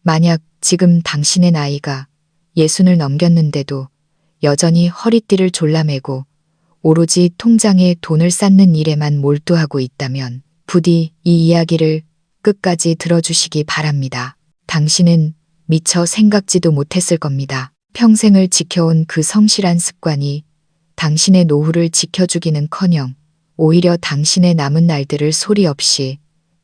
만약 지금 당신의 나이가 60을 넘겼는데도 여전히 허리띠를 졸라매고 오로지 통장에 돈을 쌓는 일에만 몰두하고 있다면 부디 이 이야기를 끝까지 들어주시기 바랍니다. 당신은 미처 생각지도 못했을 겁니다. 평생을 지켜온 그 성실한 습관이 당신의 노후를 지켜주기는커녕 오히려 당신의 남은 날들을 소리 없이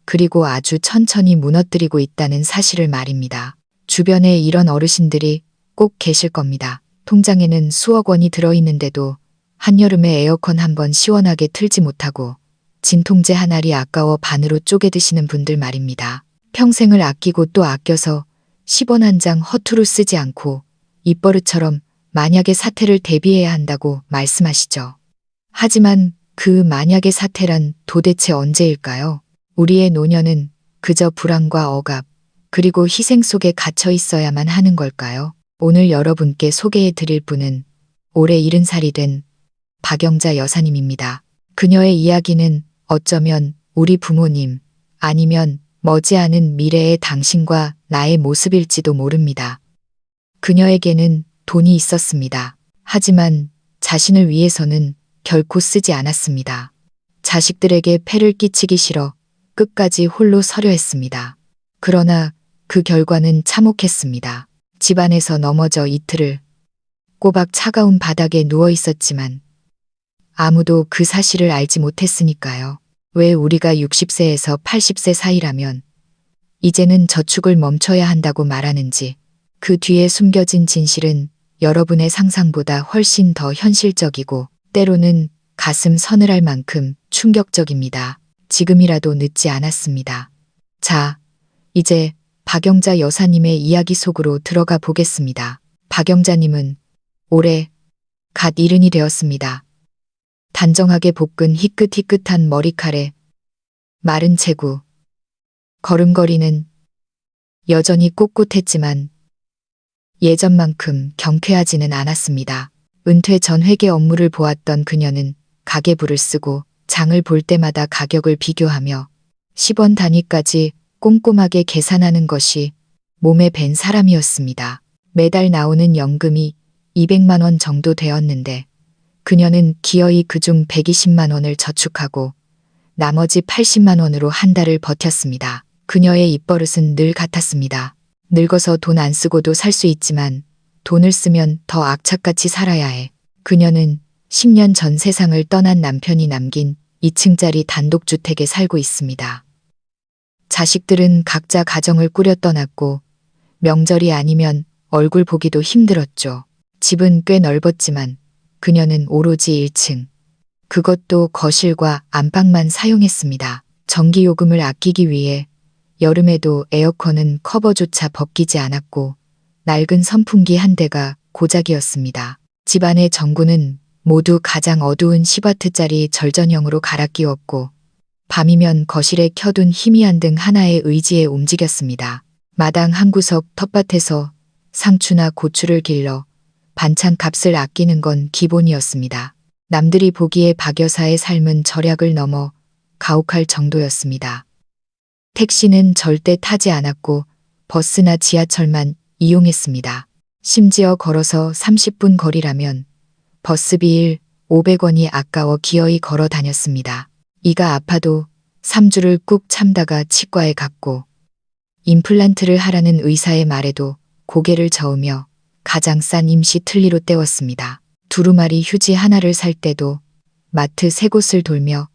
그리고 아주 천천히 무너뜨리고 있다는 사실을 말입니다. 주변에 이런 어르신들이 꼭 계실 겁니다. 통장에는 수억 원이 들어있는데도 한여름에 에어컨 한번 시원하게 틀지 못하고 진통제 한 알이 아까워 반으로 쪼개 드시는 분들 말입니다. 평생을 아끼고 또 아껴서 10원 한 장 허투루 쓰지 않고 입버릇처럼 만약의 사태를 대비해야 한다고 말씀하시죠. 하지만 그 만약의 사태란 도대체 언제일까요? 우리의 노년은 그저 불안과 억압, 그리고 희생 속에 갇혀 있어야만 하는 걸까요? 오늘 여러분께 소개해 드릴 분은 올해 70살이 된 박영자 여사님입니다. 그녀의 이야기는 어쩌면 우리 부모님, 아니면 머지않은 미래의 당신과 나의 모습일지도 모릅니다. 그녀에게는 돈이 있었습니다. 하지만 자신을 위해서는 결코 쓰지 않았습니다. 자식들에게 폐를 끼치기 싫어 끝까지 홀로 서려 했습니다. 그러나 그 결과는 참혹했습니다. 집안에서 넘어져 이틀을 꼬박 차가운 바닥에 누워 있었지만 아무도 그 사실을 알지 못했으니까요. 왜 우리가 60세에서 80세 사이라면 이제는 저축을 멈춰야 한다고 말하는지, 그 뒤에 숨겨진 진실은 여러분의 상상보다 훨씬 더 현실적이고 때로는 가슴 서늘할 만큼 충격적입니다. 지금이라도 늦지 않았습니다. 자, 이제 박영자 여사님의 이야기 속으로 들어가 보겠습니다. 박영자님은 올해 갓 70이 되었습니다. 단정하게 볶은 희끗희끗한 머리칼에 마른 체구, 걸음걸이는 여전히 꼿꼿했지만 예전만큼 경쾌하지는 않았습니다. 은퇴 전 회계 업무를 보았던 그녀는 가계부를 쓰고 장을 볼 때마다 가격을 비교하며 10원 단위까지 꼼꼼하게 계산하는 것이 몸에 밴 사람이었습니다. 매달 나오는 연금이 200만 원 정도 되었는데 그녀는 기어이 그중 120만 원을 저축하고 나머지 80만 원으로 한 달을 버텼습니다. 그녀의 입버릇은 늘 같았습니다. 늙어서 돈 안 쓰고도 살 수 있지만 돈을 쓰면 더 악착같이 살아야 해. 그녀는 10년 전 세상을 떠난 남편이 남긴 2층짜리 단독주택에 살고 있습니다. 자식들은 각자 가정을 꾸려 떠났고 명절이 아니면 얼굴 보기도 힘들었죠. 집은 꽤 넓었지만 그녀는 오로지 1층. 그것도 거실과 안방만 사용했습니다. 전기요금을 아끼기 위해 여름에도 에어컨은 커버조차 벗기지 않았고 낡은 선풍기 한 대가 고작이었습니다. 집안의 전구는 모두 가장 어두운 10와트짜리 절전형으로 갈아 끼웠고 밤이면 거실에 켜둔 희미한 등 하나의 의지에 움직였습니다. 마당 한 구석 텃밭에서 상추나 고추를 길러 반찬 값을 아끼는 건 기본이었습니다. 남들이 보기에 박 여사의 삶은 절약을 넘어 가혹할 정도였습니다. 택시는 절대 타지 않았고 버스나 지하철만 이용했습니다. 심지어 걸어서 30분 거리라면 버스비 500원이 아까워 기어이 걸어 다녔습니다. 이가 아파도 3주를 꾹 참다가 치과에 갔고 임플란트를 하라는 의사의 말에도 고개를 저으며 가장 싼 임시 틀니로 때웠습니다. 두루마리 휴지 하나를 살 때도 마트 세 곳을 돌며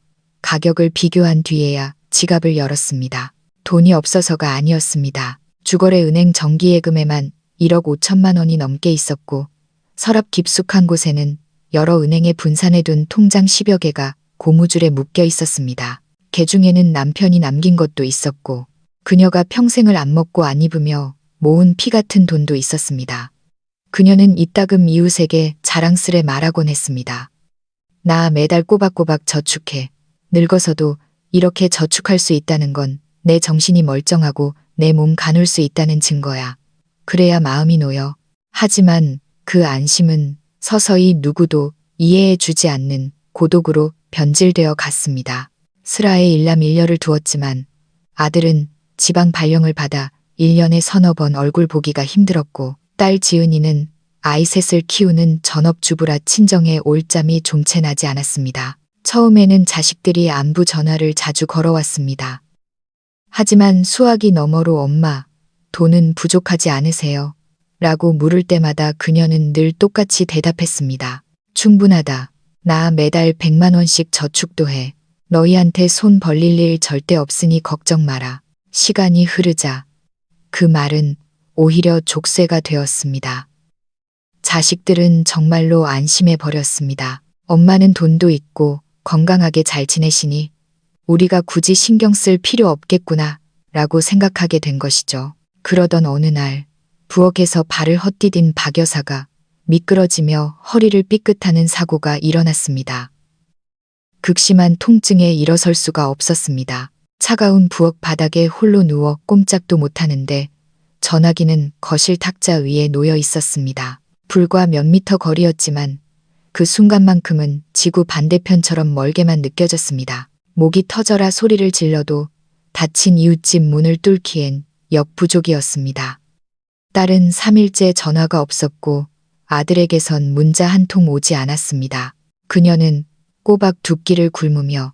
가격을 비교한 뒤에야 지갑을 열었습니다. 돈이 없어서가 아니었습니다. 주거래 은행 정기예금에만 1억 5천만 원이 넘게 있었고 서랍 깊숙한 곳에는 여러 은행에 분산해둔 통장 10여 개가 고무줄에 묶여 있었습니다. 개 중에는 남편이 남긴 것도 있었고 그녀가 평생을 안 먹고 안 입으며 모은 피 같은 돈도 있었습니다. 그녀는 이따금 이웃에게 자랑스레 말하곤 했습니다. 나 매달 꼬박꼬박 저축해. 늙어서도 이렇게 저축할 수 있다는 건 내 정신이 멀쩡하고 내 몸 가눌 수 있다는 증거야. 그래야 마음이 놓여. 하지만 그 안심은 서서히 누구도 이해해 주지 않는 고독으로 변질되어 갔습니다. 슬하에 일남일녀를 두었지만 아들은 지방 발령을 받아 1년에 서너 번 얼굴 보기가 힘들었고 딸 지은이는 아이 셋을 키우는 전업주부라 친정에 올 잠이 좀채 나지 않았습니다. 처음에는 자식들이 안부 전화를 자주 걸어왔습니다. 하지만 수화기 너머로 엄마, 돈은 부족하지 않으세요? 라고 물을 때마다 그녀는 늘 똑같이 대답했습니다. 충분하다. 나 매달 100만 원씩 저축도 해. 너희한테 손 벌릴 일 절대 없으니 걱정 마라. 시간이 흐르자 그 말은 오히려 족쇄가 되었습니다. 자식들은 정말로 안심해 버렸습니다. 엄마는 돈도 있고 건강하게 잘 지내시니 우리가 굳이 신경 쓸 필요 없겠구나 라고 생각하게 된 것이죠. 그러던 어느 날 부엌에서 발을 헛디딘 박 여사가 미끄러지며 허리를 삐끗하는 사고가 일어났습니다. 극심한 통증에 일어설 수가 없었습니다. 차가운 부엌 바닥에 홀로 누워 꼼짝도 못하는데 전화기는 거실 탁자 위에 놓여 있었습니다. 불과 몇 미터 거리였지만 그 순간만큼은 지구 반대편처럼 멀게만 느껴졌습니다. 목이 터져라 소리를 질러도 닫힌 이웃집 문을 뚫기엔 역부족이었습니다. 딸은 3일째 전화가 없었고 아들에게선 문자 한 통 오지 않았습니다. 그녀는 꼬박 두 끼를 굶으며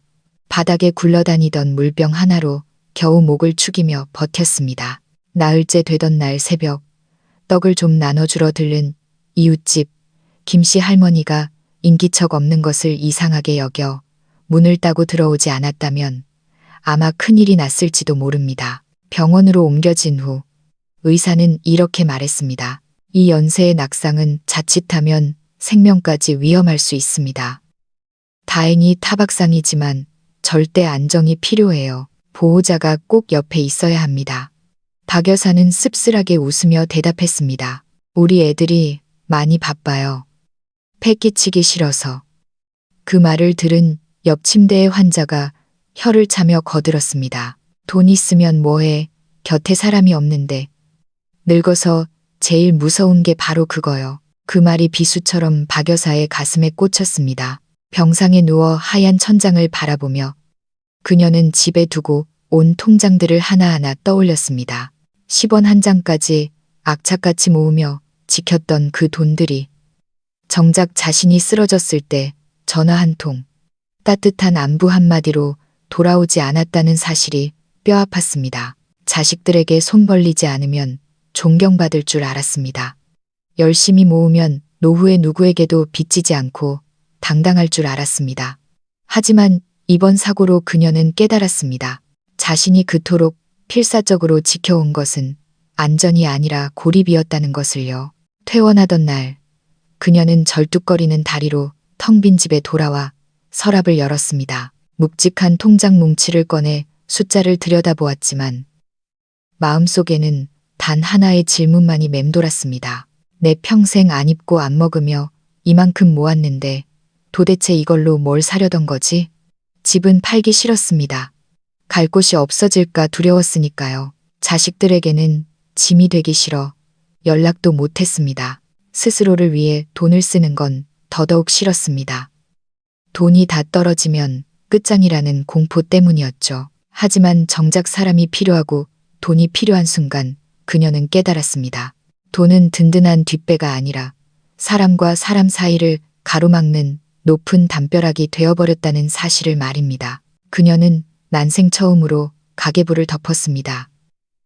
바닥에 굴러다니던 물병 하나로 겨우 목을 축이며 버텼습니다. 나흘째 되던 날 새벽 떡을 좀 나눠주러 들른 이웃집 김씨 할머니가 인기척 없는 것을 이상하게 여겨 문을 따고 들어오지 않았다면 아마 큰일이 났을지도 모릅니다. 병원으로 옮겨진 후 의사는 이렇게 말했습니다. 이 연세의 낙상은 자칫하면 생명까지 위험할 수 있습니다. 다행히 타박상이지만 절대 안정이 필요해요. 보호자가 꼭 옆에 있어야 합니다. 박 여사는 씁쓸하게 웃으며 대답했습니다. 우리 애들이 많이 바빠요. 패 끼치기 싫어서. 그 말을 들은 옆 침대의 환자가 혀를 차며 거들었습니다. 돈 있으면 뭐해. 곁에 사람이 없는데. 늙어서 제일 무서운 게 바로 그거요. 그 말이 비수처럼 박 여사의 가슴에 꽂혔습니다. 병상에 누워 하얀 천장을 바라보며 그녀는 집에 두고 온 통장들을 하나하나 떠올렸습니다. 10원 한 장까지 악착같이 모으며 지켰던 그 돈들이 정작 자신이 쓰러졌을 때 전화 한 통, 따뜻한 안부 한마디로 돌아오지 않았다는 사실이 뼈아팠습니다. 자식들에게 손 벌리지 않으면 존경받을 줄 알았습니다. 열심히 모으면 노후에 누구에게도 빚지지 않고 당당할 줄 알았습니다. 하지만 이번 사고로 그녀는 깨달았습니다. 자신이 그토록 필사적으로 지켜온 것은 안전이 아니라 고립이었다는 것을요. 퇴원하던 날 그녀는 절뚝거리는 다리로 텅 빈 집에 돌아와 서랍을 열었습니다. 묵직한 통장 뭉치를 꺼내 숫자를 들여다보았지만 마음속에는 단 하나의 질문만이 맴돌았습니다. 내 평생 안 입고 안 먹으며 이만큼 모았는데 도대체 이걸로 뭘 사려던 거지? 집은 팔기 싫었습니다. 갈 곳이 없어질까 두려웠으니까요. 자식들에게는 짐이 되기 싫어 연락도 못했습니다. 스스로를 위해 돈을 쓰는 건 더더욱 싫었습니다. 돈이 다 떨어지면 끝장이라는 공포 때문이었죠. 하지만 정작 사람이 필요하고 돈이 필요한 순간 그녀는 깨달았습니다. 돈은 든든한 뒷배가 아니라 사람과 사람 사이를 가로막는 높은 담벼락이 되어버렸다는 사실을 말입니다. 그녀는 난생 처음으로 가계부를 덮었습니다.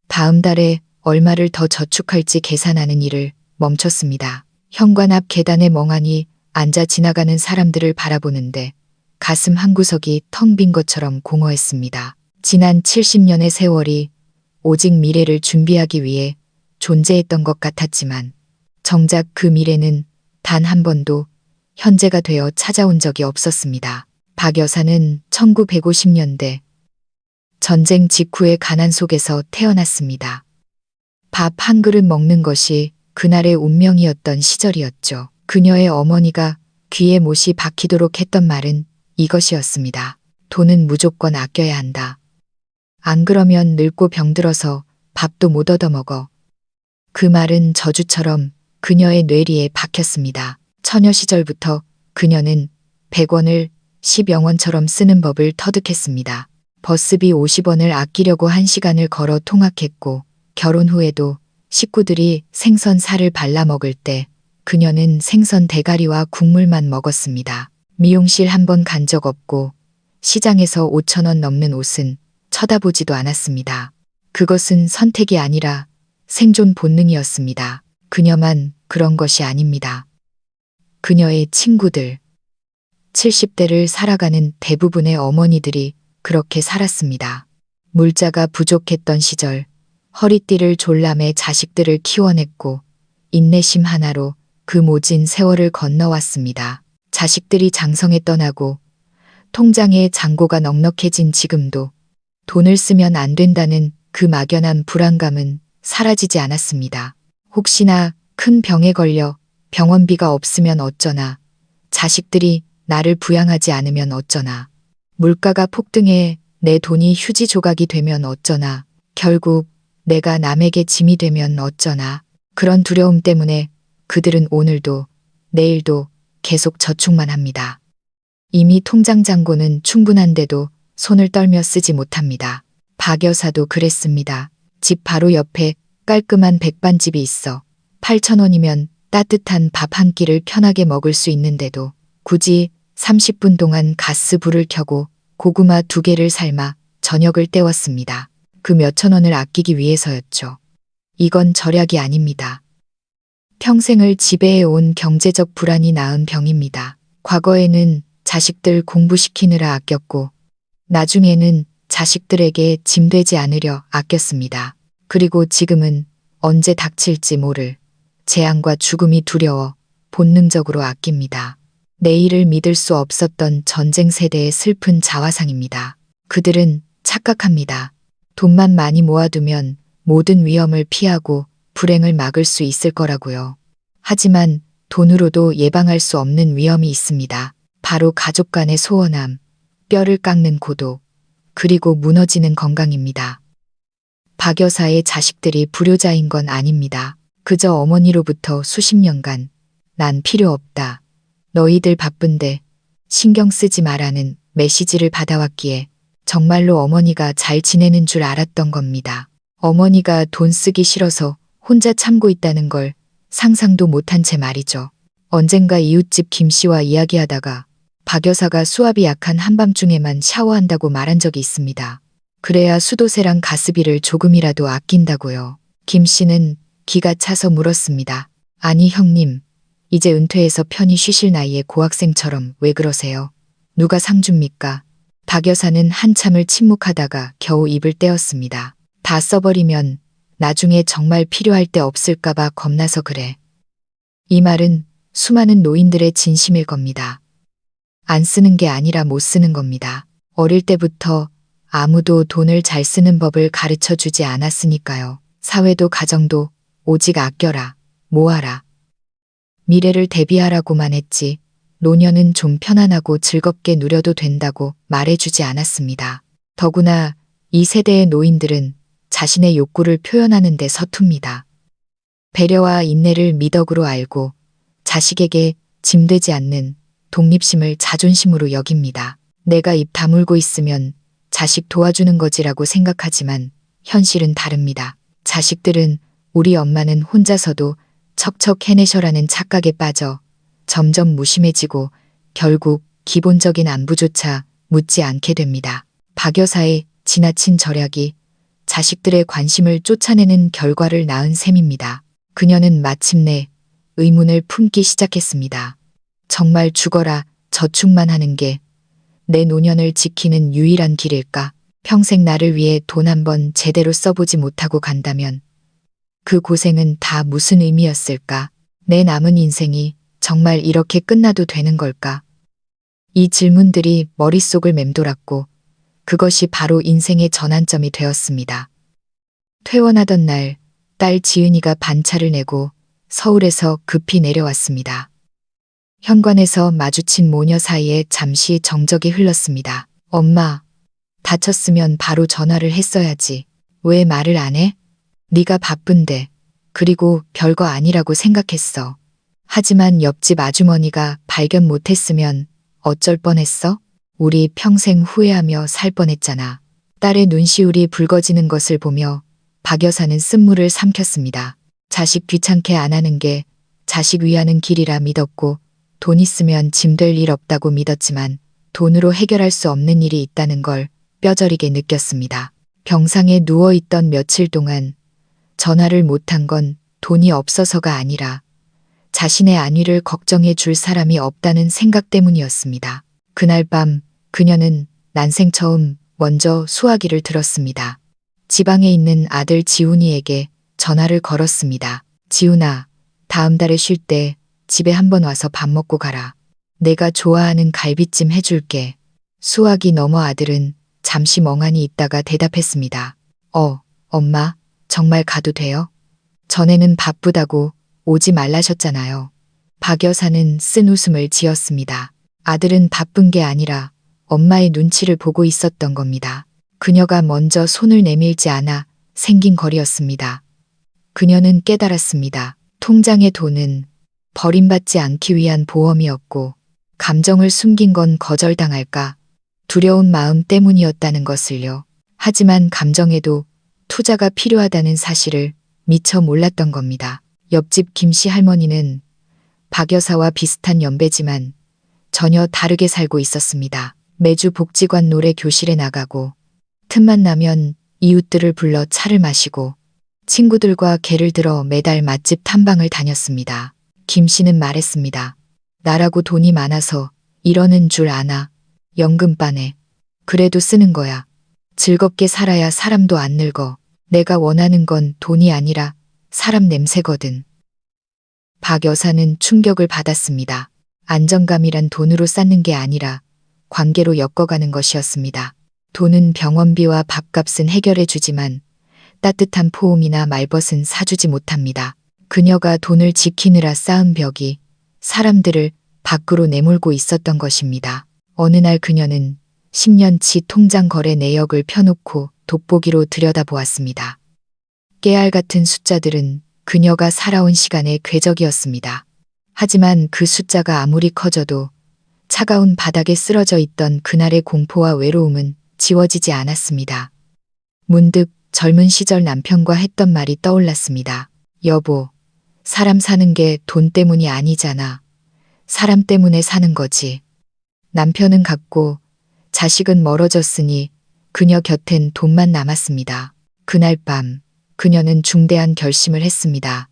다음 달에 얼마를 더 저축할지 계산하는 일을 멈췄습니다. 현관 앞 계단에 멍하니 앉아 지나가는 사람들을 바라보는데 가슴 한구석이 텅 빈 것처럼 공허했습니다. 지난 70년의 세월이 오직 미래를 준비하기 위해 존재했던 것 같았지만 정작 그 미래는 단 한 번도 현재가 되어 찾아온 적이 없었습니다. 박 여사는 1950년대 전쟁 직후의 가난 속에서 태어났습니다. 밥 한 그릇 먹는 것이 그날의 운명이었던 시절이었죠. 그녀의 어머니가 귀에 못이 박히도록 했던 말은 이것이었습니다. 돈은 무조건 아껴야 한다. 안 그러면 늙고 병들어서 밥도 못 얻어먹어. 그 말은 저주처럼 그녀의 뇌리에 박혔습니다. 처녀 시절부터 그녀는 100원을 10영원처럼 쓰는 법을 터득했습니다. 버스비 50원을 아끼려고 1시간을 걸어 통학했고 결혼 후에도 식구들이 생선 살을 발라 먹을 때 그녀는 생선 대가리와 국물만 먹었습니다. 미용실 한 번 간 적 없고 시장에서 5,000원 넘는 옷은 쳐다보지도 않았습니다. 그것은 선택이 아니라 생존 본능이었습니다. 그녀만 그런 것이 아닙니다. 그녀의 친구들, 70대를 살아가는 대부분의 어머니들이 그렇게 살았습니다. 물자가 부족했던 시절 허리띠를 졸라매 자식들을 키워냈고 인내심 하나로 그 모진 세월을 건너왔습니다. 자식들이 장성에 떠나고 통장에 잔고가 넉넉해진 지금도 돈을 쓰면 안 된다는 그 막연한 불안감은 사라지지 않았습니다. 혹시나 큰 병에 걸려 병원비가 없으면 어쩌나, 자식들이 나를 부양하지 않으면 어쩌나, 물가가 폭등해 내 돈이 휴지 조각이 되면 어쩌나, 결국 내가 남에게 짐이 되면 어쩌나, 그런 두려움 때문에 그들은 오늘도 내일도 계속 저축만 합니다. 이미 통장 잔고는 충분한데도 손을 떨며 쓰지 못합니다. 박 여사도 그랬습니다. 집 바로 옆에 깔끔한 백반집이 있어 8,000원이면 따뜻한 밥 한 끼를 편하게 먹을 수 있는데도 굳이 30분 동안 가스불을 켜고 고구마 2개를 삶아 저녁을 때웠습니다. 그 몇천 원을 아끼기 위해서였죠. 이건 절약이 아닙니다. 평생을 지배해온 경제적 불안이 낳은 병입니다. 과거에는 자식들 공부시키느라 아꼈고 나중에는 자식들에게 짐되지 않으려 아꼈습니다. 그리고 지금은 언제 닥칠지 모를 재앙과 죽음이 두려워 본능적으로 아낍니다. 내일을 믿을 수 없었던 전쟁 세대의 슬픈 자화상입니다. 그들은 착각합니다. 돈만 많이 모아두면 모든 위험을 피하고 불행을 막을 수 있을 거라고요. 하지만 돈으로도 예방할 수 없는 위험이 있습니다. 바로 가족 간의 소원함, 뼈를 깎는 고독, 그리고 무너지는 건강입니다. 박 여사의 자식들이 불효자인 건 아닙니다. 그저 어머니로부터 수십 년간 난 필요 없다. 너희들 바쁜데 신경 쓰지 마라는 메시지를 받아왔기에 정말로 어머니가 잘 지내는 줄 알았던 겁니다. 어머니가 돈 쓰기 싫어서 혼자 참고 있다는 걸 상상도 못한 채 말이죠. 언젠가 이웃집 김 씨와 이야기하다가 박 여사가 수압이 약한 한밤중에만 샤워한다고 말한 적이 있습니다. 그래야 수도세랑 가스비를 조금이라도 아낀다고요. 김 씨는 기가 차서 물었습니다. 아니 형님, 이제 은퇴해서 편히 쉬실 나이에 고학생처럼 왜 그러세요? 누가 상 줍니까? 박 여사는 한참을 침묵하다가 겨우 입을 떼었습니다. 다 써버리면 나중에 정말 필요할 때 없을까봐 겁나서 그래. 이 말은 수많은 노인들의 진심일 겁니다. 안 쓰는 게 아니라 못 쓰는 겁니다. 어릴 때부터 아무도 돈을 잘 쓰는 법을 가르쳐 주지 않았으니까요. 사회도 가정도 오직 아껴라, 모아라. 미래를 대비하라고만 했지 노년은 좀 편안하고 즐겁게 누려도 된다고 말해주지 않았습니다. 더구나 이 세대의 노인들은 자신의 욕구를 표현하는 데 서툽니다. 배려와 인내를 미덕으로 알고 자식에게 짐되지 않는 독립심을 자존심으로 여깁니다. 내가 입 다물고 있으면 자식 도와주는 거지라고 생각하지만 현실은 다릅니다. 자식들은 우리 엄마는 혼자서도 척척 해내셔라는 착각에 빠져 점점 무심해지고 결국 기본적인 안부조차 묻지 않게 됩니다. 박 여사의 지나친 절약이 자식들의 관심을 쫓아내는 결과를 낳은 셈입니다. 그녀는 마침내 의문을 품기 시작했습니다. 정말 죽어라 저축만 하는 게 내 노년을 지키는 유일한 길일까? 평생 나를 위해 돈 한 번 제대로 써보지 못하고 간다면 그 고생은 다 무슨 의미였을까? 내 남은 인생이 정말 이렇게 끝나도 되는 걸까? 이 질문들이 머릿속을 맴돌았고 그것이 바로 인생의 전환점이 되었습니다. 퇴원하던 날 딸 지은이가 반차를 내고 서울에서 급히 내려왔습니다. 현관에서 마주친 모녀 사이에 잠시 정적이 흘렀습니다. 엄마, 다쳤으면 바로 전화를 했어야지. 왜 말을 안 해? 네가 바쁜데. 그리고 별거 아니라고 생각했어. 하지만 옆집 아주머니가 발견 못했으면 어쩔 뻔했어? 우리 평생 후회하며 살 뻔했잖아. 딸의 눈시울이 붉어지는 것을 보며 박 여사는 쓴물을 삼켰습니다. 자식 귀찮게 안 하는 게 자식 위하는 길이라 믿었고 돈 있으면 짐 될 일 없다고 믿었지만 돈으로 해결할 수 없는 일이 있다는 걸 뼈저리게 느꼈습니다. 병상에 누워있던 며칠 동안 전화를 못한 건 돈이 없어서가 아니라 자신의 안위를 걱정해 줄 사람이 없다는 생각 때문이었습니다. 그날 밤 그녀는 난생 처음 먼저 수화기를 들었습니다. 지방에 있는 아들 지훈이에게 전화를 걸었습니다. 지훈아, 다음 달에 쉴 때 집에 한번 와서 밥 먹고 가라. 내가 좋아하는 갈비찜 해줄게. 수화기 너머 아들은 잠시 멍하니 있다가 대답했습니다. 엄마, 정말 가도 돼요? 전에는 바쁘다고 오지 말라셨잖아요. 박 여사는 쓴 웃음을 지었습니다. 아들은 바쁜 게 아니라 엄마의 눈치를 보고 있었던 겁니다. 그녀가 먼저 손을 내밀지 않아 생긴 거리였습니다. 그녀는 깨달았습니다. 통장의 돈은 버림받지 않기 위한 보험이었고 감정을 숨긴 건 거절당할까 두려운 마음 때문이었다는 것을요. 하지만 감정에도 투자가 필요하다는 사실을 미처 몰랐던 겁니다. 옆집 김씨 할머니는 박 여사와 비슷한 연배지만 전혀 다르게 살고 있었습니다. 매주 복지관 노래 교실에 나가고 틈만 나면 이웃들을 불러 차를 마시고 친구들과 개를 들어 매달 맛집 탐방을 다녔습니다. 김 씨는 말했습니다. 나라고 돈이 많아서 이러는 줄 아나. 연금반에. 그래도 쓰는 거야. 즐겁게 살아야 사람도 안 늙어. 내가 원하는 건 돈이 아니라 사람 냄새거든. 박 여사는 충격을 받았습니다. 안정감이란 돈으로 쌓는 게 아니라 관계로 엮어가는 것이었습니다. 돈은 병원비와 밥값은 해결해 주지만 따뜻한 포옹이나 말벗은 사주지 못합니다. 그녀가 돈을 지키느라 쌓은 벽이 사람들을 밖으로 내몰고 있었던 것입니다. 어느 날 그녀는 10년치 통장 거래 내역을 펴놓고 돋보기로 들여다보았습니다. 깨알 같은 숫자들은 그녀가 살아온 시간의 궤적이었습니다. 하지만 그 숫자가 아무리 커져도 차가운 바닥에 쓰러져 있던 그날의 공포와 외로움은 지워지지 않았습니다. 문득 젊은 시절 남편과 했던 말이 떠올랐습니다. 여보, 사람 사는 게 돈 때문이 아니잖아. 사람 때문에 사는 거지. 남편은 갔고 자식은 멀어졌으니 그녀 곁엔 돈만 남았습니다. 그날 밤 그녀는 중대한 결심을 했습니다.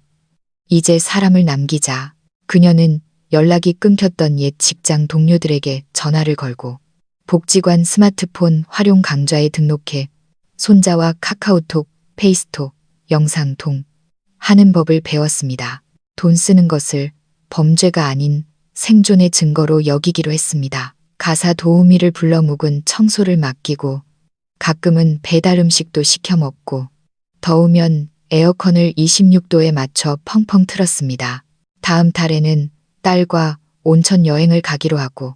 이제 사람을 남기자. 그녀는 연락이 끊겼던 옛 직장 동료들에게 전화를 걸고 복지관 스마트폰 활용 강좌에 등록해 손자와 카카오톡, 페이스톡, 영상통 하는 법을 배웠습니다. 돈 쓰는 것을 범죄가 아닌 생존의 증거로 여기기로 했습니다. 가사 도우미를 불러 묵은 청소를 맡기고 가끔은 배달 음식도 시켜 먹고 더우면 에어컨을 26도에 맞춰 펑펑 틀었습니다. 다음 달에는 딸과 온천 여행을 가기로 하고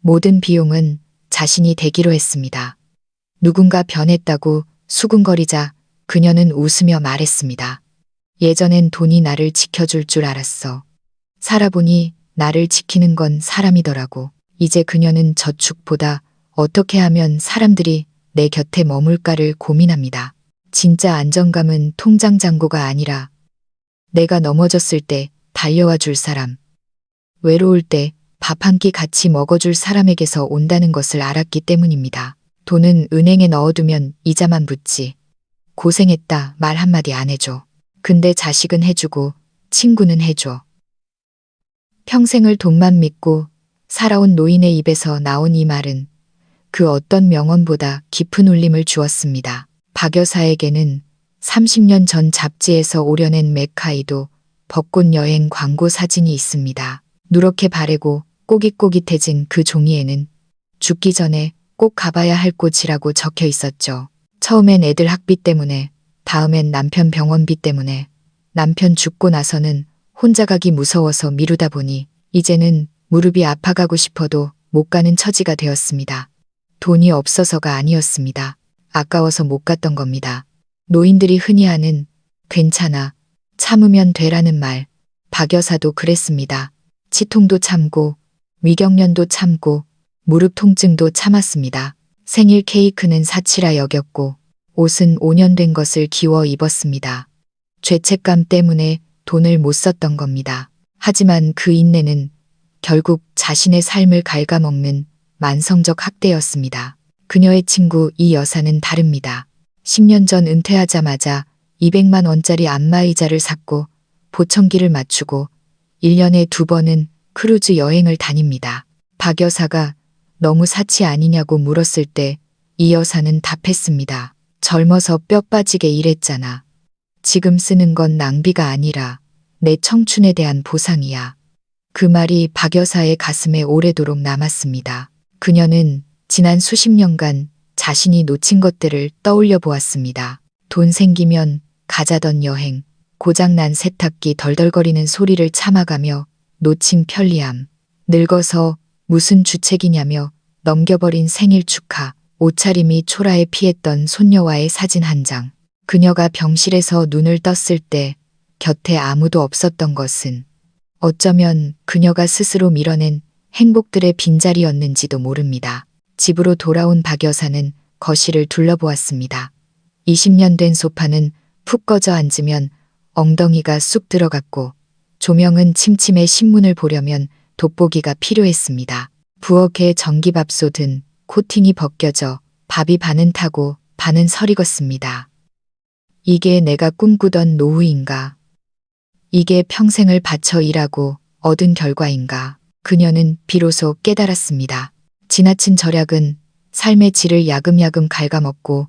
모든 비용은 자신이 대기로 했습니다. 누군가 변했다고 수군거리자 그녀는 웃으며 말했습니다. 예전엔 돈이 나를 지켜줄 줄 알았어. 살아보니 나를 지키는 건 사람이더라고. 이제 그녀는 저축보다 어떻게 하면 사람들이 내 곁에 머물까를 고민합니다. 진짜 안정감은 통장 잔고가 아니라 내가 넘어졌을 때 달려와 줄 사람, 외로울 때 밥 한 끼 같이 먹어줄 사람에게서 온다는 것을 알았기 때문입니다. 돈은 은행에 넣어두면 이자만 붙지. 고생했다 말 한마디 안 해줘. 근데 자식은 해주고 친구는 해줘. 평생을 돈만 믿고 살아온 노인의 입에서 나온 이 말은 그 어떤 명언보다 깊은 울림을 주었습니다. 박 여사에게는 30년 전 잡지에서 오려낸 맥카이도 벚꽃 여행 광고 사진이 있습니다. 누렇게 바래고 꼬깃꼬깃해진 그 종이에는 죽기 전에 꼭 가봐야 할 곳이라고 적혀 있었죠. 처음엔 애들 학비 때문에, 다음엔 남편 병원비 때문에, 남편 죽고 나서는 혼자 가기 무서워서 미루다 보니 이제는 무릎이 아파가고 싶어도 못 가는 처지가 되었습니다. 돈이 없어서가 아니었습니다. 아까워서 못 갔던 겁니다. 노인들이 흔히 하는 괜찮아, 참으면 되라는 말, 박 여사도 그랬습니다. 치통도 참고 위경련도 참고 무릎 통증도 참았습니다. 생일 케이크는 사치라 여겼고 옷은 5년 된 것을 기워 입었습니다. 죄책감 때문에 돈을 못 썼던 겁니다. 하지만 그 인내는 결국 자신의 삶을 갉아먹는 만성적 학대였습니다. 그녀의 친구 이 여사는 다릅니다. 10년 전 은퇴하자마자 200만 원짜리 안마의자를 샀고 보청기를 맞추고 1년에 2번은 크루즈 여행을 다닙니다. 박 여사가 너무 사치 아니냐고 물었을 때 이 여사는 답했습니다. 젊어서 뼈 빠지게 일했잖아. 지금 쓰는 건 낭비가 아니라 내 청춘에 대한 보상이야. 그 말이 박 여사의 가슴에 오래도록 남았습니다. 그녀는 지난 수십 년간 자신이 놓친 것들을 떠올려 보았습니다. 돈 생기면 가자던 여행, 고장난 세탁기 덜덜거리는 소리를 참아가며 놓친 편리함, 늙어서 무슨 주책이냐며 넘겨버린 생일 축하, 옷차림이 초라해 피했던 손녀와의 사진 한 장. 그녀가 병실에서 눈을 떴을 때 곁에 아무도 없었던 것은 어쩌면 그녀가 스스로 밀어낸 행복들의 빈자리였는지도 모릅니다. 집으로 돌아온 박 여사는 거실을 둘러보았습니다. 20년 된 소파는 푹 꺼져 앉으면 엉덩이가 쑥 들어갔고 조명은 침침해 신문을 보려면 돋보기가 필요했습니다. 부엌에 전기밥솥은 코팅이 벗겨져 밥이 반은 타고 반은 설익었습니다. 이게 내가 꿈꾸던 노후인가? 이게 평생을 바쳐 일하고 얻은 결과인가? 그녀는 비로소 깨달았습니다. 지나친 절약은 삶의 질을 야금야금 갉아먹고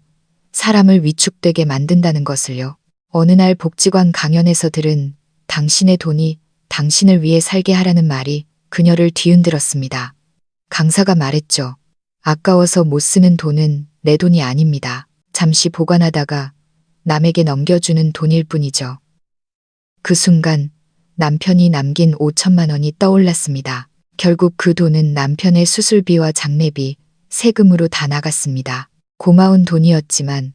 사람을 위축되게 만든다는 것을요. 어느 날 복지관 강연에서 들은 당신의 돈이 당신을 위해 살게 하라는 말이 그녀를 뒤흔들었습니다. 강사가 말했죠. 아까워서 못 쓰는 돈은 내 돈이 아닙니다. 잠시 보관하다가 남에게 넘겨주는 돈일 뿐이죠. 그 순간 남편이 남긴 5천만 원이 떠올랐습니다. 결국 그 돈은 남편의 수술비와 장례비, 세금으로 다 나갔습니다. 고마운 돈이었지만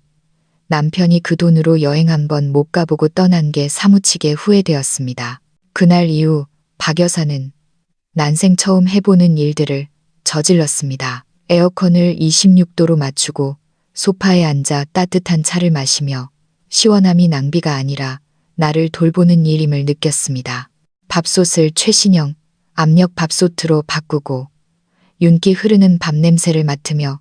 남편이 그 돈으로 여행 한번 못 가보고 떠난 게 사무치게 후회되었습니다. 그날 이후 박 여사는 난생 처음 해보는 일들을 저질렀습니다. 에어컨을 26도로 맞추고 소파에 앉아 따뜻한 차를 마시며 시원함이 낭비가 아니라 나를 돌보는 일임을 느꼈습니다. 밥솥을 최신형 압력 밥솥으로 바꾸고 윤기 흐르는 밥 냄새를 맡으며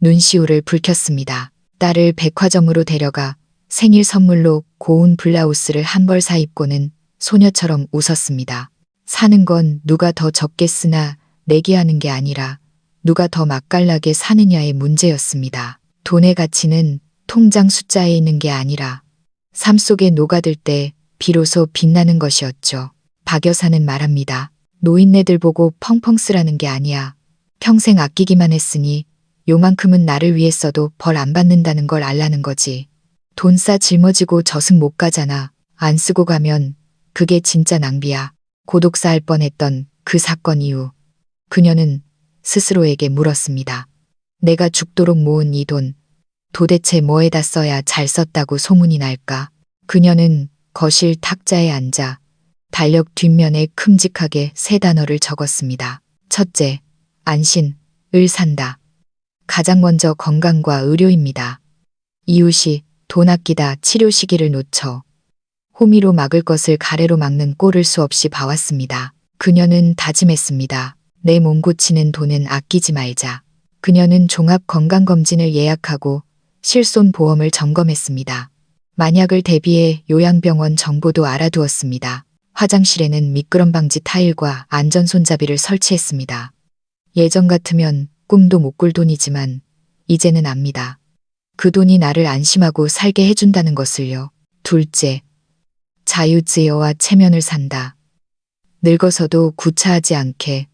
눈시울을 붉혔습니다. 딸을 백화점으로 데려가 생일 선물로 고운 블라우스를 한 벌 사입고는 소녀처럼 웃었습니다. 사는 건 누가 더 적게 쓰나 내기하는 게 아니라 누가 더 맛깔나게 사느냐의 문제였습니다. 돈의 가치는 통장 숫자에 있는 게 아니라 삶 속에 녹아들 때 비로소 빛나는 것이었죠. 박 여사는 말합니다. 노인네들 보고 펑펑 쓰라는 게 아니야. 평생 아끼기만 했으니 요만큼은 나를 위해 써도 벌 안 받는다는 걸 알라는 거지. 돈 싸 짊어지고 저승 못 가잖아. 안 쓰고 가면 그게 진짜 낭비야. 고독사할 뻔했던 그 사건 이후 그녀는 스스로에게 물었습니다. 내가 죽도록 모은 이 돈 도대체 뭐에다 써야 잘 썼다고 소문이 날까? 그녀는 거실 탁자에 앉아 달력 뒷면에 큼직하게 세 단어를 적었습니다. 첫째, 안심을 산다. 가장 먼저 건강과 의료입니다. 이웃이 돈 아끼다 치료 시기를 놓쳐 호미로 막을 것을 가래로 막는 꼴을 수없이 봐왔습니다. 그녀는 다짐했습니다. 내 몸 고치는 돈은 아끼지 말자. 그녀는 종합건강검진을 예약하고 실손보험을 점검했습니다. 만약을 대비해 요양병원 정보도 알아두었습니다. 화장실에는 미끄럼 방지 타일과 안전 손잡이를 설치했습니다. 예전 같으면 꿈도 못 꿀 돈이지만 이제는 압니다. 그 돈이 나를 안심하고 살게 해준다는 것을요. 둘째, 자유지혜와 체면을 산다. 늙어서도 구차하지 않게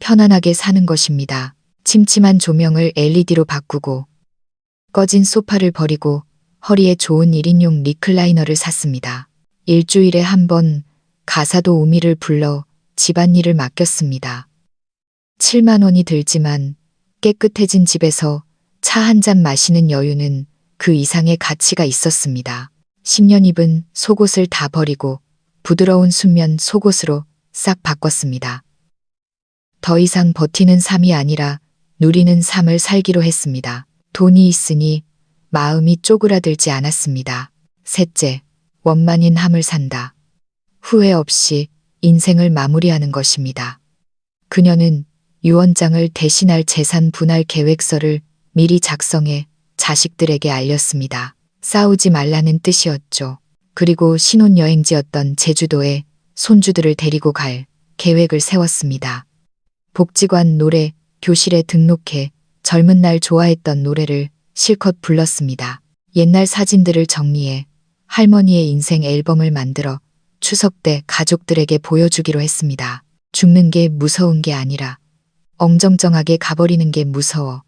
편안하게 사는 것입니다. 침침한 조명을 LED로 바꾸고 꺼진 소파를 버리고 허리에 좋은 1인용 리클라이너를 샀습니다. 일주일에 한 번 가사도 우미를 불러 집안일을 맡겼습니다. 7만 원이 들지만 깨끗해진 집에서 차 한 잔 마시는 여유는 그 이상의 가치가 있었습니다. 10년 입은 속옷을 다 버리고 부드러운 순면 속옷으로 싹 바꿨습니다. 더 이상 버티는 삶이 아니라 누리는 삶을 살기로 했습니다. 돈이 있으니 마음이 쪼그라들지 않았습니다. 셋째, 원만인 함을 산다. 후회 없이 인생을 마무리하는 것입니다. 그녀는 유언장을 대신할 재산 분할 계획서를 미리 작성해 자식들에게 알렸습니다. 싸우지 말라는 뜻이었죠. 그리고 신혼여행지였던 제주도에 손주들을 데리고 갈 계획을 세웠습니다. 복지관 노래 교실에 등록해 젊은 날 좋아했던 노래를 실컷 불렀습니다. 옛날 사진들을 정리해 할머니의 인생 앨범을 만들어 추석 때 가족들에게 보여주기로 했습니다. 죽는 게 무서운 게 아니라 엉정정하게 가버리는 게 무서워.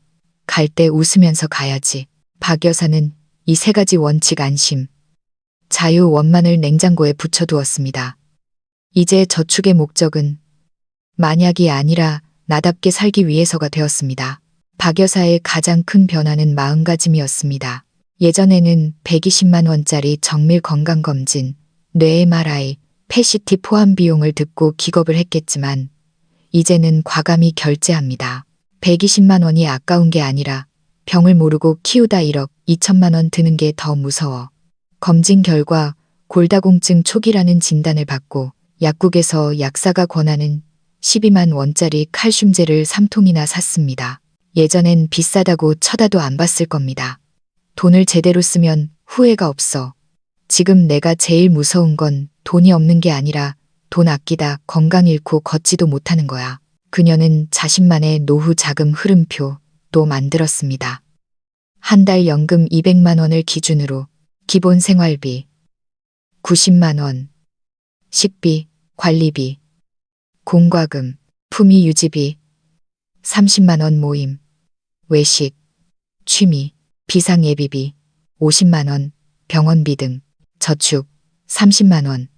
갈 때 웃으면서 가야지. 박 여사는 이 세 가지 원칙 안심, 자유, 원만을 냉장고에 붙여두었습니다. 이제 저축의 목적은 만약이 아니라 나답게 살기 위해서가 되었습니다. 박 여사의 가장 큰 변화는 마음가짐이었습니다. 예전에는 120만 원짜리 정밀 건강검진, 뇌 MRI, PET 포함 비용을 듣고 기겁을 했겠지만 이제는 과감히 결제합니다. 120만 원이 아까운 게 아니라 병을 모르고 키우다 1억 2천만 원 드는 게 더 무서워. 검진 결과 골다공증 초기라는 진단을 받고 약국에서 약사가 권하는 12만 원짜리 칼슘제를 3통이나 샀습니다. 예전엔 비싸다고 쳐다도 안 봤을 겁니다. 돈을 제대로 쓰면 후회가 없어. 지금 내가 제일 무서운 건 돈이 없는 게 아니라 돈 아끼다 건강 잃고 걷지도 못하는 거야. 그녀는 자신만의 노후 자금 흐름표도 만들었습니다. 한 달 연금 200만 원을 기준으로 기본 생활비 90만 원, 식비, 관리비, 공과금, 품위 유지비 30만 원 모임, 외식, 취미, 비상예비비 50만 원, 병원비 등 저축 30만 원.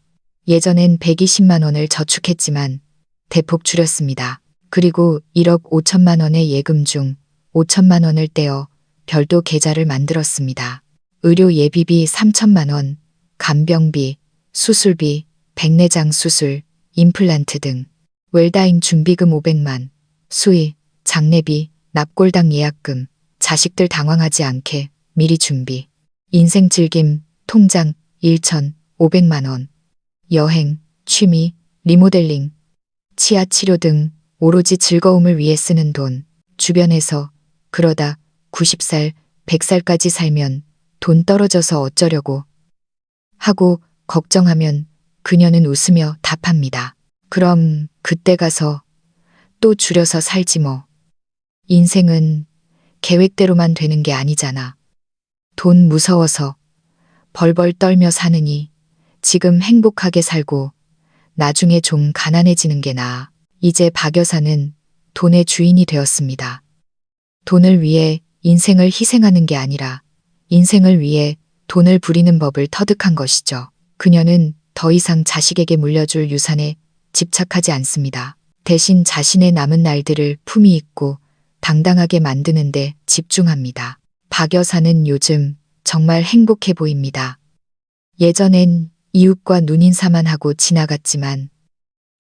예전엔 120만 원을 저축했지만 대폭 줄였습니다. 그리고 1억 5천만 원의 예금 중 5천만 원을 떼어 별도 계좌를 만들었습니다. 의료 예비비 3천만 원, 간병비, 수술비, 백내장 수술, 임플란트 등, 웰다잉 준비금 500만, 수의, 장례비, 납골당 예약금, 자식들 당황하지 않게 미리 준비, 인생 즐김, 통장 1,500만 원, 여행, 취미, 리모델링, 치아 치료 등 오로지 즐거움을 위해 쓰는 돈, 주변에서 그러다 90살, 100살까지 살면 돈 떨어져서 어쩌려고 하고 걱정하면 그녀는 웃으며 답합니다. 그럼 그때 가서 또 줄여서 살지 뭐. 인생은 계획대로만 되는 게 아니잖아. 돈 무서워서 벌벌 떨며 사느니 지금 행복하게 살고 나중에 좀 가난해지는 게 나아. 이제 박 여사는 돈의 주인이 되었습니다. 돈을 위해 인생을 희생하는 게 아니라 인생을 위해 돈을 부리는 법을 터득한 것이죠. 그녀는 더 이상 자식에게 물려줄 유산에 집착하지 않습니다. 대신 자신의 남은 날들을 품위 있고 당당하게 만드는 데 집중합니다. 박 여사는 요즘 정말 행복해 보입니다. 예전엔 이웃과 눈인사만 하고 지나갔지만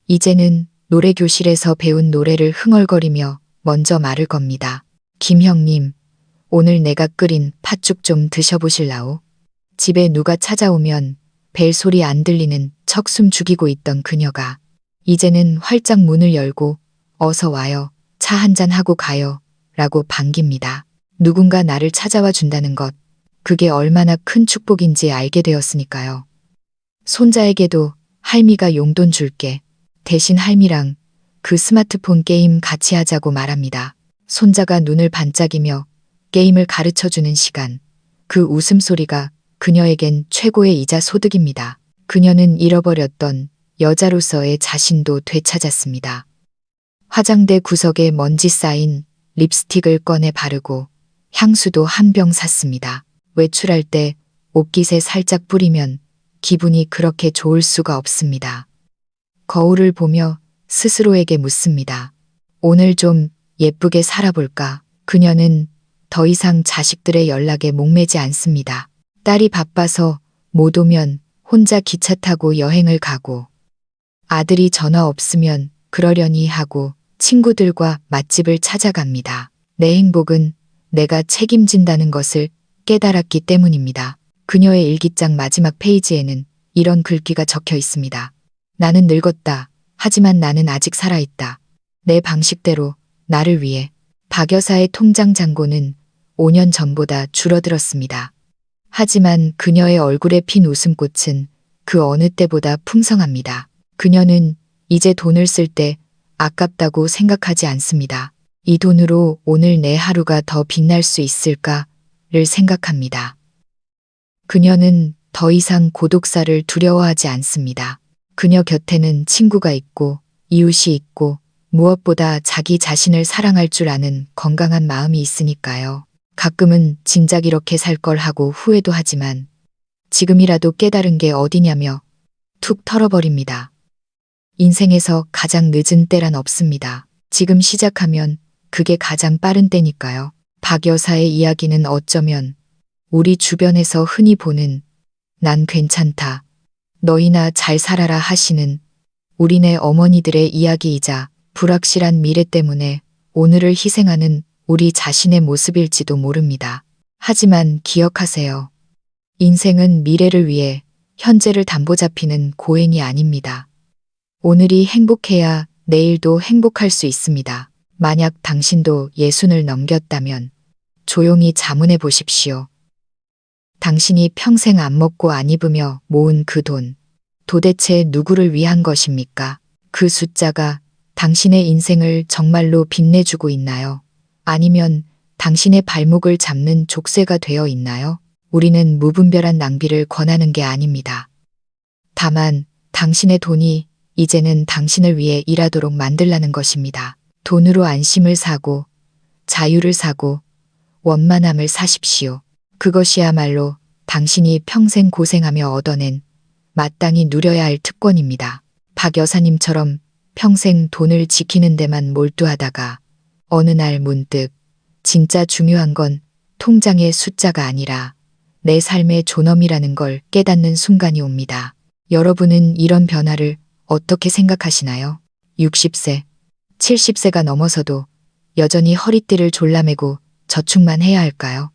이제는 노래교실에서 배운 노래를 흥얼거리며 먼저 말을 겁니다. 김 형님, 오늘 내가 끓인 팥죽 좀 드셔보실라오? 집에 누가 찾아오면 벨소리 안 들리는 척 숨 죽이고 있던 그녀가 이제는 활짝 문을 열고 어서 와요, 차 한잔 하고 가요 라고 반깁니다. 누군가 나를 찾아와 준다는 것, 그게 얼마나 큰 축복인지 알게 되었으니까요. 손자에게도 할미가 용돈 줄게. 대신 할미랑 그 스마트폰 게임 같이 하자고 말합니다. 손자가 눈을 반짝이며 게임을 가르쳐주는 시간. 그 웃음소리가 그녀에겐 최고의 이자 소득입니다. 그녀는 잃어버렸던 여자로서의 자신도 되찾았습니다. 화장대 구석에 먼지 쌓인 립스틱을 꺼내 바르고 향수도 한 병 샀습니다. 외출할 때 옷깃에 살짝 뿌리면 기분이 그렇게 좋을 수가 없습니다. 거울을 보며 스스로에게 묻습니다. 오늘 좀 예쁘게 살아볼까? 그녀는 더 이상 자식들의 연락에 목매지 않습니다. 딸이 바빠서 못 오면 혼자 기차 타고 여행을 가고, 아들이 전화 없으면 그러려니 하고 친구들과 맛집을 찾아갑니다. 내 행복은 내가 책임진다는 것을 깨달았기 때문입니다. 그녀의 일기장 마지막 페이지에는 이런 글귀가 적혀 있습니다. 나는 늙었다. 하지만 나는 아직 살아있다. 내 방식대로, 나를 위해. 박 여사의 통장 잔고는 5년 전보다 줄어들었습니다. 하지만 그녀의 얼굴에 핀 웃음꽃은 그 어느 때보다 풍성합니다. 그녀는 이제 돈을 쓸 때 아깝다고 생각하지 않습니다. 이 돈으로 오늘 내 하루가 더 빛날 수 있을까를 생각합니다. 그녀는 더 이상 고독사를 두려워하지 않습니다. 그녀 곁에는 친구가 있고 이웃이 있고 무엇보다 자기 자신을 사랑할 줄 아는 건강한 마음이 있으니까요. 가끔은 진작 이렇게 살 걸 하고 후회도 하지만 지금이라도 깨달은 게 어디냐며 툭 털어버립니다. 인생에서 가장 늦은 때란 없습니다. 지금 시작하면 그게 가장 빠른 때니까요. 박 여사의 이야기는 어쩌면 우리 주변에서 흔히 보는 난 괜찮다, 너희나 잘 살아라 하시는 우리네 어머니들의 이야기이자 불확실한 미래 때문에 오늘을 희생하는 우리 자신의 모습일지도 모릅니다. 하지만 기억하세요. 인생은 미래를 위해 현재를 담보 잡히는 고행이 아닙니다. 오늘이 행복해야 내일도 행복할 수 있습니다. 만약 당신도 예순을 넘겼다면 조용히 자문해 보십시오. 당신이 평생 안 먹고 안 입으며 모은 그 돈, 도대체 누구를 위한 것입니까? 그 숫자가 당신의 인생을 정말로 빛내주고 있나요? 아니면 당신의 발목을 잡는 족쇄가 되어 있나요? 우리는 무분별한 낭비를 권하는 게 아닙니다. 다만 당신의 돈이 이제는 당신을 위해 일하도록 만들라는 것입니다. 돈으로 안심을 사고 자유를 사고 원만함을 사십시오. 그것이야말로 당신이 평생 고생하며 얻어낸 마땅히 누려야 할 특권입니다. 박 여사님처럼 평생 돈을 지키는 데만 몰두하다가 어느 날 문득 진짜 중요한 건 통장의 숫자가 아니라 내 삶의 존엄이라는 걸 깨닫는 순간이 옵니다. 여러분은 이런 변화를 어떻게 생각하시나요? 60세, 70세가 넘어서도 여전히 허리띠를 졸라매고 저축만 해야 할까요?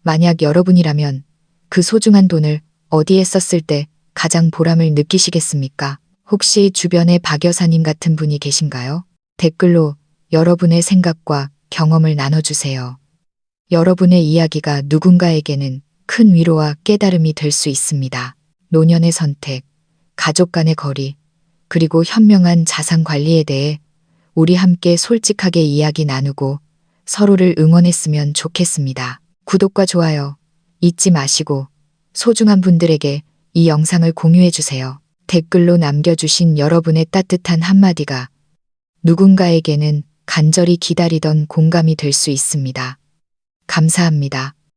만약 여러분이라면 그 소중한 돈을 어디에 썼을 때 가장 보람을 느끼시겠습니까? 혹시 주변에 박 여사님 같은 분이 계신가요? 댓글로 여러분의 생각과 경험을 나눠주세요. 여러분의 이야기가 누군가에게는 큰 위로와 깨달음이 될 수 있습니다. 노년의 선택, 가족 간의 거리, 그리고 현명한 자산 관리에 대해 우리 함께 솔직하게 이야기 나누고 서로를 응원했으면 좋겠습니다. 구독과 좋아요 잊지 마시고 소중한 분들에게 이 영상을 공유해주세요. 댓글로 남겨주신 여러분의 따뜻한 한마디가 누군가에게는 간절히 기다리던 공감이 될 수 있습니다. 감사합니다.